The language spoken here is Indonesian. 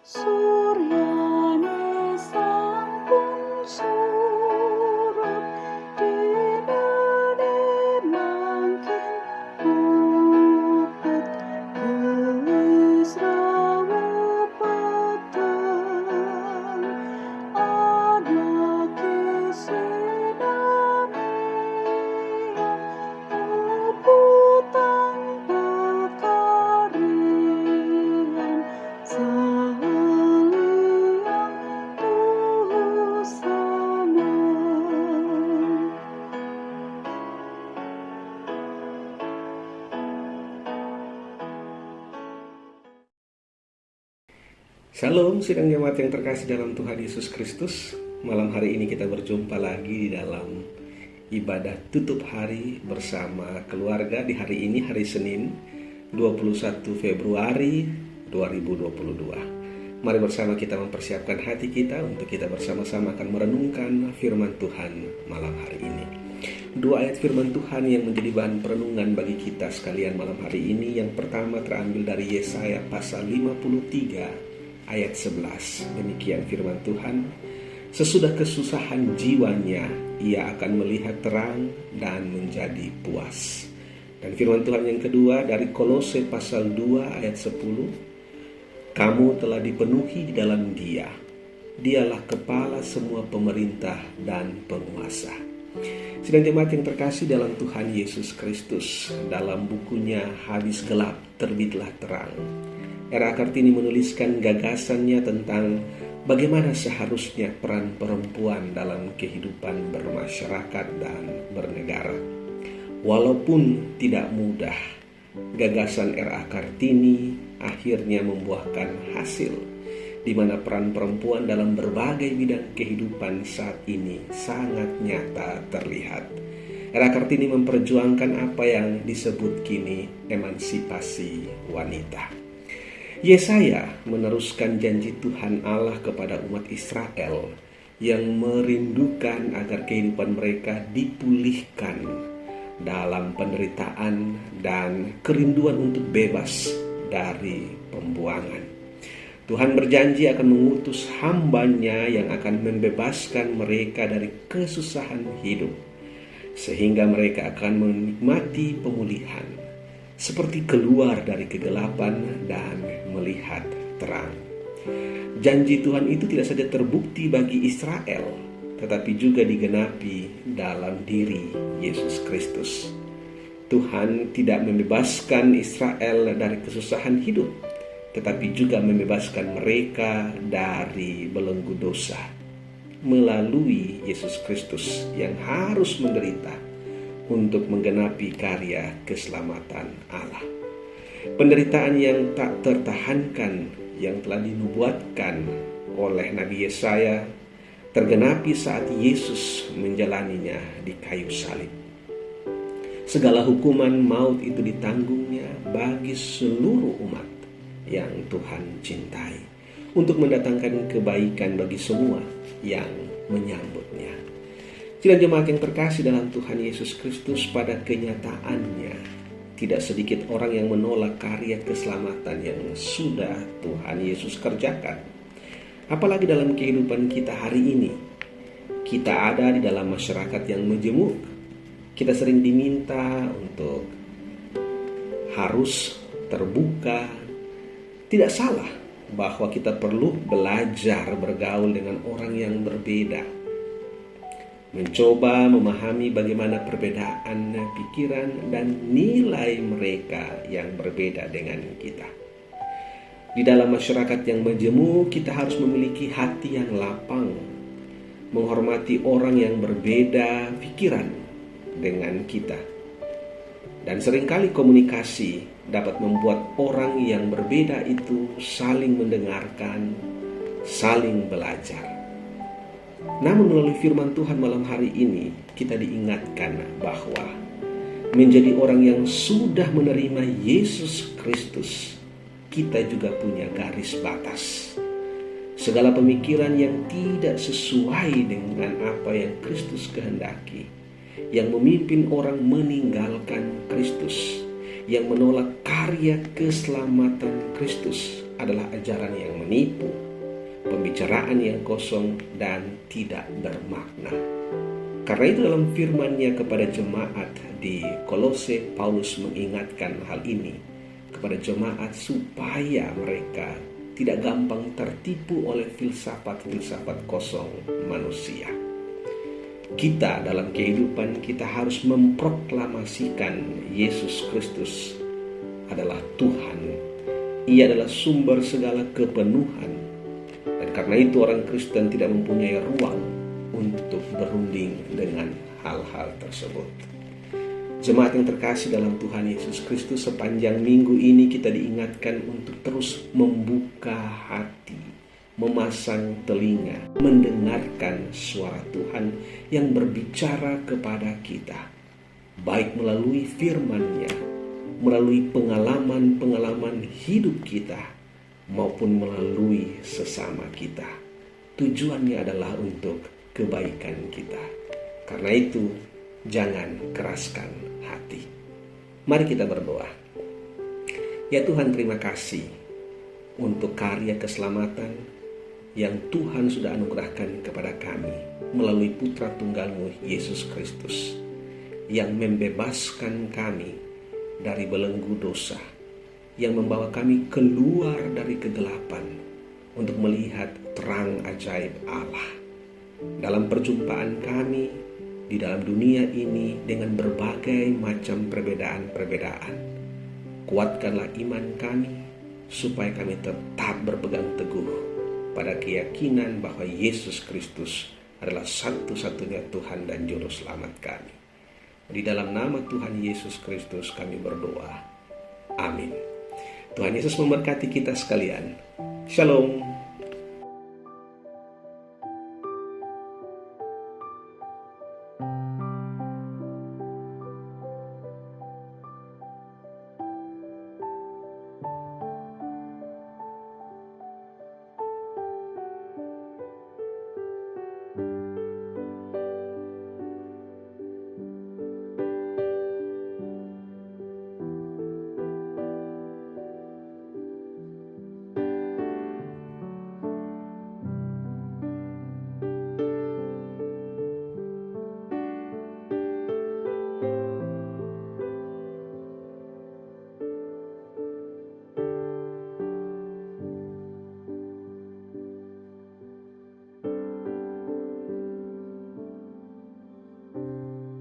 Suryane sampun surup dinane mangkin mupet gelis rawuh peteng ana kesinamian rebutan pekarian saliang tusana. Shalom, sidang jemaat yang terkasih dalam Tuhan Yesus Kristus. Malam hari ini kita berjumpa lagi di dalam ibadah tutup hari bersama keluarga di hari ini, hari Senin 21 Februari 2022. Mari bersama kita mempersiapkan hati kita untuk kita bersama-sama akan merenungkan firman Tuhan malam hari ini. Dua ayat firman Tuhan yang menjadi bahan perenungan bagi kita sekalian malam hari ini. Yang pertama terambil dari Yesaya pasal 53 ayat 11. Demikian firman Tuhan. Sesudah kesusahan jiwanya, ia akan melihat terang dan menjadi puas. Dan firman Tuhan yang kedua dari Kolose pasal 2 ayat 10. Kamu telah dipenuhi di dalam Dia. Dialah kepala semua pemerintah dan penguasa. Sidang jemaat yang terkasih dalam Tuhan Yesus Kristus, dalam bukunya Habis Gelap Terbitlah Terang, R.A. Kartini menuliskan gagasannya tentang bagaimana seharusnya peran perempuan dalam kehidupan bermasyarakat dan bernegara. Walaupun tidak mudah, gagasan R.A. Kartini akhirnya membuahkan hasil, di mana peran perempuan dalam berbagai bidang kehidupan saat ini sangat nyata terlihat. R.A. Kartini memperjuangkan apa yang disebut kini emansipasi wanita. Yesaya meneruskan janji Tuhan Allah kepada umat Israel yang merindukan agar kehidupan mereka dipulihkan dalam penderitaan dan kerinduan untuk bebas dari pembuangan. Tuhan berjanji akan mengutus hamba-Nya yang akan membebaskan mereka dari kesusahan hidup, sehingga mereka akan menikmati pemulihan, seperti keluar dari kegelapan dan melihat terang. Janji Tuhan itu tidak saja terbukti bagi Israel, tetapi juga digenapi dalam diri Yesus Kristus. Tuhan tidak membebaskan Israel dari kesusahan hidup, tetapi juga membebaskan mereka dari belenggu dosa melalui Yesus Kristus yang harus menderita untuk menggenapi karya keselamatan Allah. Penderitaan yang tak tertahankan yang telah dinubuatkan oleh Nabi Yesaya tergenapi saat Yesus menjalaninya di kayu salib. Segala hukuman maut itu ditanggungnya bagi seluruh umat yang Tuhan cintai, untuk mendatangkan kebaikan bagi semua yang menyambutnya. Sidang jemaat yang terkasih dalam Tuhan Yesus Kristus, pada kenyataannya tidak sedikit orang yang menolak karya keselamatan yang sudah Tuhan Yesus kerjakan. Apalagi dalam kehidupan kita hari ini. Kita ada di dalam masyarakat yang majemuk. Kita sering diminta untuk harus terbuka. Tidak salah bahwa kita perlu belajar bergaul dengan orang yang berbeda, mencoba memahami bagaimana perbedaan pikiran dan nilai mereka yang berbeda dengan kita. Di dalam masyarakat yang majemuk, kita harus memiliki hati yang lapang, menghormati orang yang berbeda pikiran dengan kita. Dan seringkali komunikasi dapat membuat orang yang berbeda itu saling mendengarkan, saling belajar. Namun melalui firman Tuhan malam hari ini, kita diingatkan bahwa menjadi orang yang sudah menerima Yesus Kristus, kita juga punya garis batas. Segala pemikiran yang tidak sesuai dengan apa yang Kristus kehendaki, yang memimpin orang meninggalkan Kristus, yang menolak karya keselamatan Kristus, adalah ajaran yang menipu, pembicaraan yang kosong dan tidak bermakna. Karena itu dalam firman-Nya kepada jemaat di Kolose, Paulus mengingatkan hal ini kepada jemaat supaya mereka tidak gampang tertipu oleh filsafat-filsafat kosong manusia. Kita dalam kehidupan kita harus memproklamasikan Yesus Kristus adalah Tuhan. Ia adalah sumber segala kepenuhan. Dan karena itu orang Kristen tidak mempunyai ruang untuk berunding dengan hal-hal tersebut. Jemaat yang terkasih dalam Tuhan Yesus Kristus, sepanjang minggu ini kita diingatkan untuk terus membuka hati, memasang telinga, mendengarkan suara Tuhan yang berbicara kepada kita, baik melalui firman-Nya, melalui pengalaman-pengalaman hidup kita, maupun melalui sesama kita. Tujuannya adalah untuk kebaikan kita. Karena itu, jangan keraskan hati. Mari kita berdoa. Ya Tuhan, terima kasih untuk karya keselamatan yang Tuhan sudah anugerahkan kepada kami melalui Putra Tunggal-Mu Yesus Kristus, yang membebaskan kami dari belenggu dosa, yang membawa kami keluar dari kegelapan untuk melihat terang ajaib Allah. Dalam perjumpaan kami di dalam dunia ini dengan berbagai macam perbedaan-perbedaan, kuatkanlah iman kami supaya kami tetap berpegang teguh pada keyakinan bahwa Yesus Kristus adalah satu-satunya Tuhan dan Juru Selamat kami. Di dalam nama Tuhan Yesus Kristus kami berdoa. Amin. Tuhan Yesus memberkati kita sekalian. Shalom.